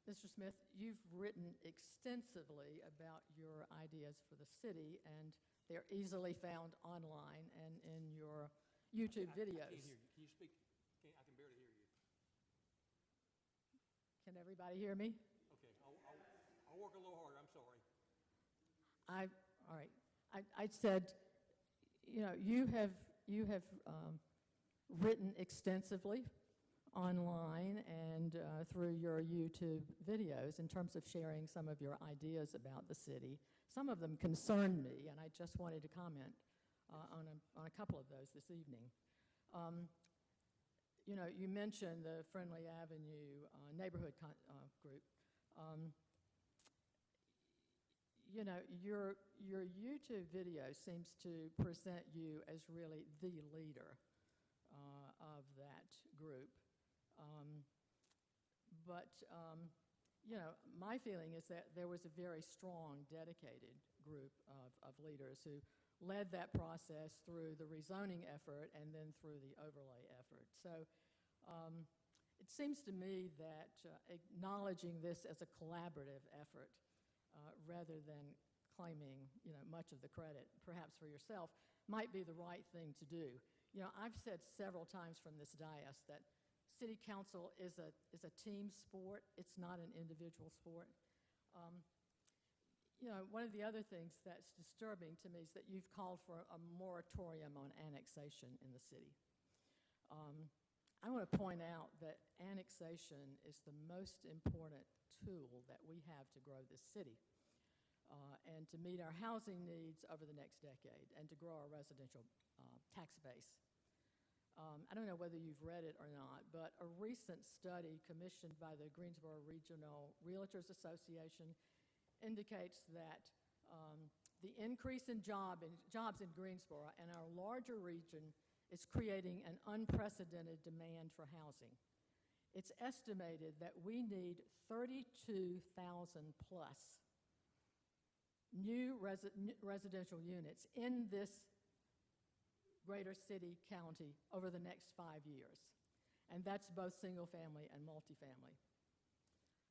Mr. Smith, you've written extensively about your ideas for the city, and they're easily found online and in your YouTube videos. I can't hear you. Can you speak? I can barely hear you. Can everybody hear me? Okay, I'll work a little harder. I'm sorry. All right. I said, you know, you have written extensively online and through your YouTube videos in terms of sharing some of your ideas about the city. Some of them concern me, and I just wanted to comment on a couple of those this evening. You know, you mentioned the Friendly Avenue neighborhood group. You know, your YouTube video seems to present you as really the leader of that group. You know, my feeling is that there was a very strong, dedicated group of leaders who led that process through the rezoning effort and then through the overlay effort. So it seems to me that acknowledging this as a collaborative effort rather than claiming, you know, much of the credit, perhaps for yourself, might be the right thing to do. You know, I've said several times from this dais that city council is a team sport. It's not an individual sport. You know, one of the other things that's disturbing to me is that you've called for a moratorium on annexation in the city. I want to point out that annexation is the most important tool that we have to grow this city and to meet our housing needs over the next decade and to grow our residential tax base. I don't know whether you've read it or not, but a recent study commissioned by the Greensboro Regional Realtors Association indicates that the increase in jobs in Greensboro and our larger region is creating an unprecedented demand for housing. It's estimated that we need 32,000 plus new residential units in this greater city county over the next 5 years. And that's both single family and multifamily.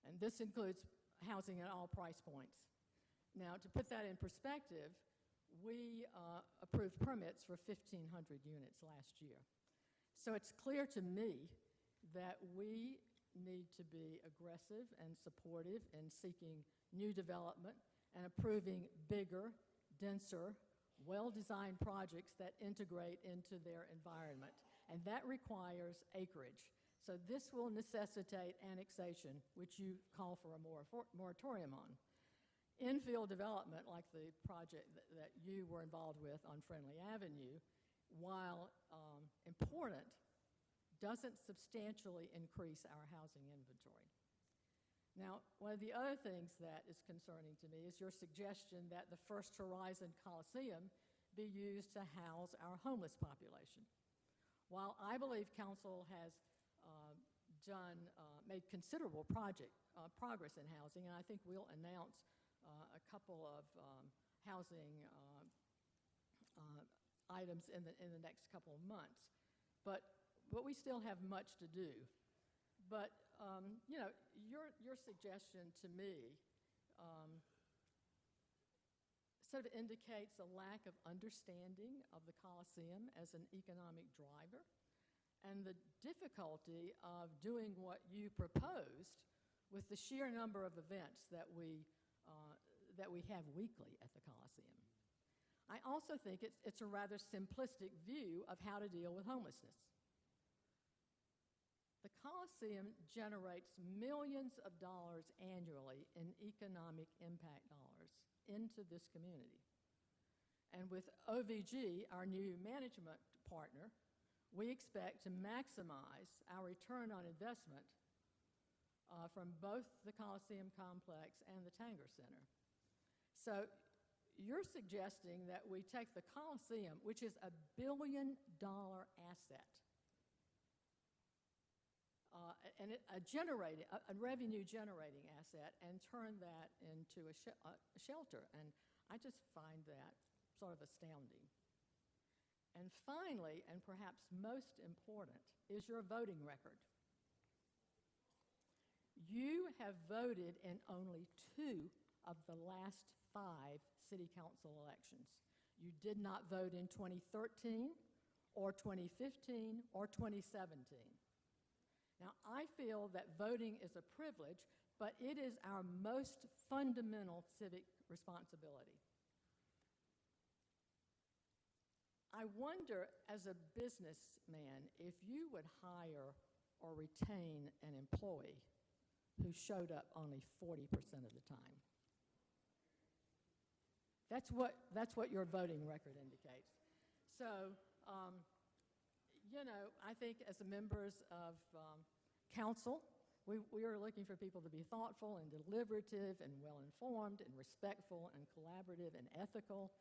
And this includes housing at all price points. Now, to put that in perspective, we approved permits for 1,500 units last year. So it's clear to me that we need to be aggressive and supportive in seeking new development and approving bigger, denser, well-designed projects that integrate into their environment. And that requires acreage. So this will necessitate annexation, which you call for a moratorium on. Infill development, like the project that you were involved with on Friendly Avenue, while important, doesn't substantially increase our housing inventory. Now, one of the other things that is concerning to me is your suggestion that the First Horizon Coliseum be used to house our homeless population. While I believe council has made considerable progress in housing, and I think we'll announce a couple of housing items in the next couple of months, but we still have much to do. But you know, your suggestion to me sort of indicates a lack of understanding of the Coliseum as an economic driver and the difficulty of doing what you proposed with the sheer number of events that we have weekly at the Coliseum. I also think it's a rather simplistic view of how to deal with homelessness. The Coliseum generates millions of dollars annually in economic impact dollars into this community. And with OVG, our new management partner, we expect to maximize our return on investment from both the Coliseum complex and the Tanger Center. So you're suggesting that we take the Coliseum, which is $1 billion asset, and a revenue-generating asset, and turn that into a shelter. And I just find that sort of astounding. And finally, and perhaps most important, is your voting record. You have voted in only 2 of the last 5 city council elections. You did not vote in 2013 or 2015 or 2017. Now, I feel that voting is a privilege, but it is our most fundamental civic responsibility. I wonder, as a businessman, if you would hire or retain an employee who showed up only 40% of the time. That's what your voting record indicates. So, I think as members of council, we are looking for people to be thoughtful and deliberative and well-informed and respectful and collaborative and ethical,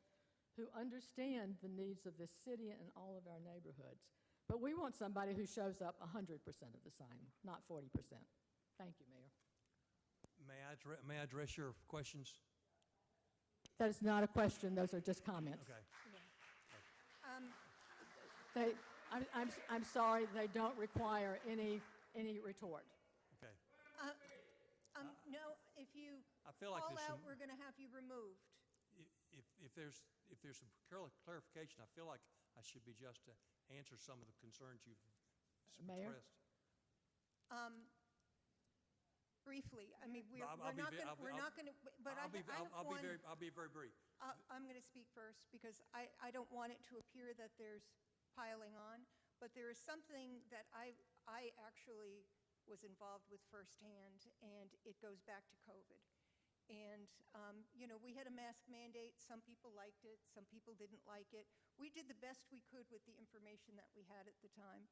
who understand the needs of this city and all of our neighborhoods. But we want somebody who shows up 100% of the time, not 40%. Thank you, Mayor. May I address your questions? That is not a question, those are just comments. Okay. I'm sorry, they don't require any retort. Okay. No, if you I feel like call there's out, some- we're going to have you removed. If there's some clarification, I feel like I should be just to answer some of the concerns you've Mayor? expressed. Briefly, I mean, we're I'll be not ve- going I'll be- to, but I have one. I'll be very brief. I'm going to speak first because I don't want it to appear that there's piling on, but there is something that I actually was involved with firsthand, and it goes back to COVID. And, we had a mask mandate. Some people liked it. Some people didn't like it. We did the best we could with the information that we had at the time.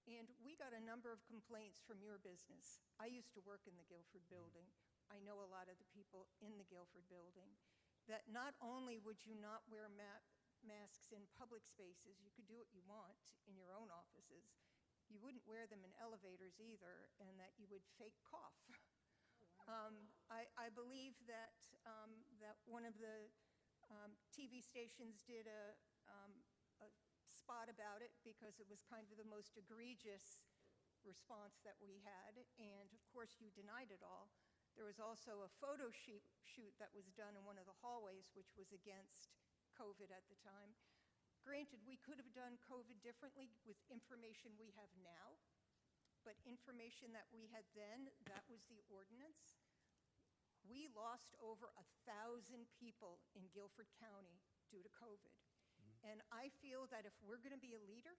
And we got a number of complaints from your business. I used to work in the Guilford building. I know a lot of the people in the Guilford building. That not only would you not wear masks in public spaces, you could do what you want in your own offices. You wouldn't wear them in elevators either, and that you would fake cough. I believe that one of the TV stations did a spot about it because it was kind of the most egregious response that we had, and of course you denied it all. There was also a photo shoot that was done in one of the hallways, which was against COVID at the time. Granted, we could have done COVID differently with information we have now, but information that we had then, that was the ordinance. We lost over 1,000 people in Guilford County due to COVID. And I feel that if we're going to be a leader,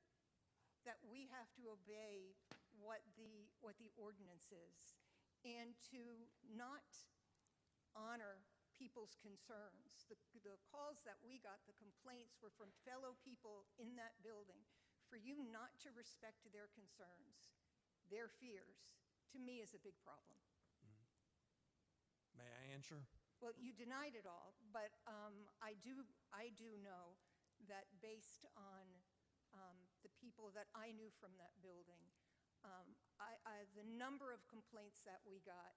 that we have to obey what the ordinance is, and to not honor people's concerns. The calls that we got, the complaints, were from fellow people in that building. For you not to respect their concerns, their fears, to me is a big problem. May I answer? Well, you denied it all, but I do know that based on the people that I knew from that building, the number of complaints that we got,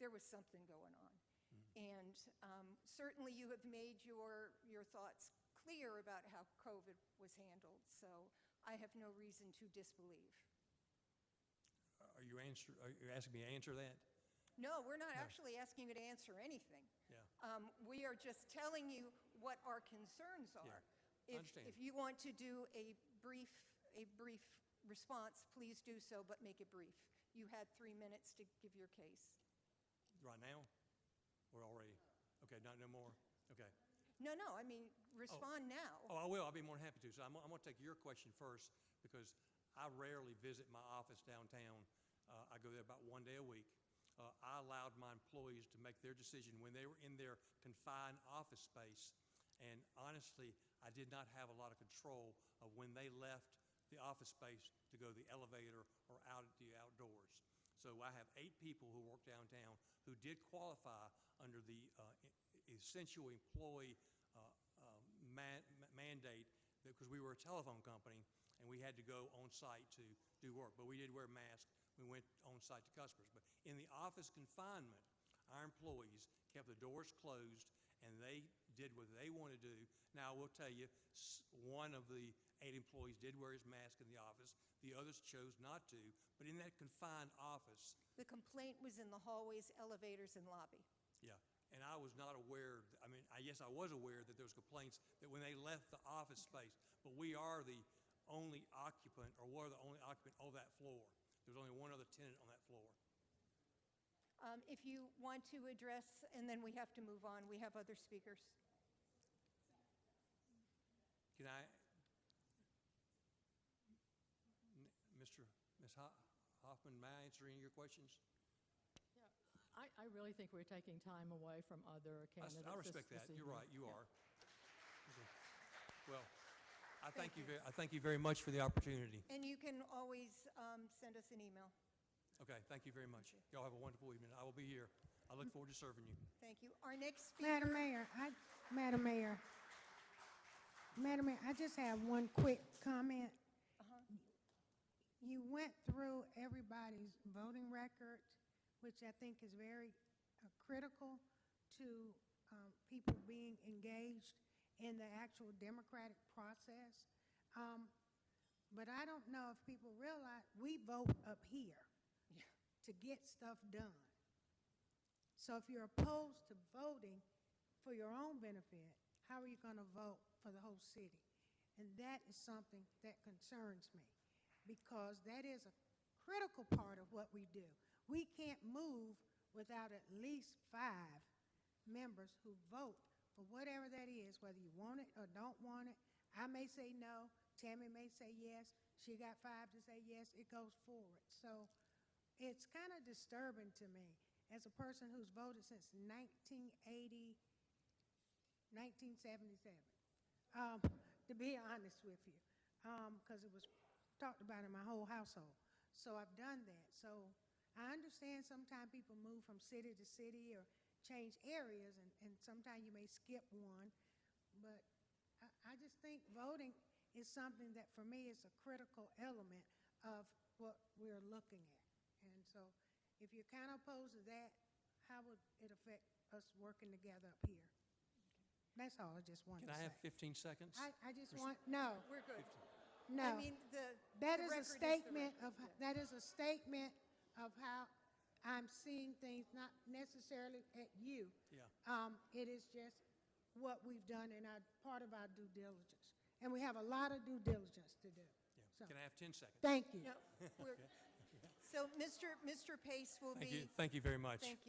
there was something going on. And certainly you have made your thoughts clear about how COVID was handled, so I have no reason to disbelieve. Are you asking me to answer that? No, we're not actually asking you to answer anything. Yeah. We are just telling you what our concerns are. Yeah. I understand. If you want to do a brief response, please do so, but make it brief. You had 3 minutes to give your case. Right now? Or already? Okay, no more? Okay. No, I mean, respond now. Oh, I will. I'll be more than happy to. So I'm going to take your question first because I rarely visit my office downtown. I go there about 1 day a week. I allowed my employees to make their decision when they were in their confined office space. And honestly, I did not have a lot of control of when they left the office space to go to the elevator or out at the outdoors. So I have 8 people who work downtown who did qualify under the essential employee mandate, because we were a telephone company and we had to go on site to do work. But we did wear masks. We went on site to customers. But in the office confinement, our employees kept the doors closed and they did what they wanted to do. Now, I will tell you, one of the 8 employees did wear his mask in the office. The others chose not to. But in that confined office, The complaint was in the hallways, elevators, and lobby. yeah, and I was not aware, yes, I was aware that there was complaints that when they left the office space, but we are the only occupant, or were the only occupant of that floor. There was only one other tenant on that floor. If you want to address, and then we have to move on, we have other speakers. Can I, Ms. Hoffman, may I answer any of your questions? I really think we're taking time away from other candidates. I respect that. this You're evening. right, you Yeah. are. Okay. Well, I thank you very much for the opportunity. And you can always send us an email. Okay, thank you very much. Y'all have a wonderful evening. I will be here. I look forward to serving you. Thank you. Our next speaker. Madam Mayor, I just have one quick comment. You went through everybody's voting records, which I think is very critical to people being engaged in the actual democratic process. But I don't know if people realize we vote up here to get stuff done. So if you're opposed to voting for your own benefit, how are you going to vote for the whole city? And that is something that concerns me, because that is a critical part of what we do. We can't move without at least 5 members who vote for whatever that is, whether you want it or don't want it. I may say no, Tammy may say yes, she got 5 to say yes, it goes forward. So it's kind of disturbing to me as a person who's voted since 1977, to be honest with you, because it was talked about in my whole household. So I've done that. So I understand sometimes people move from city to city or change areas, and sometimes you may skip one. But I just think voting is something that, for me, is a critical element of what we're looking at. And so if you're kind of opposed to that, how would it affect us working together up here? That's all I just wanted to say. Can I have 15 seconds? I just want, no, We're good. no. I mean, That the is a record statement the of, record. that is a statement of how I'm seeing things, not necessarily at you. Yeah. It is just what we've done in part of our due diligence. And we have a lot of due diligence to do. Yeah. So, Can I have 10 seconds? thank you. No, so Mr. Pace will be. Thank you very much. Thank you.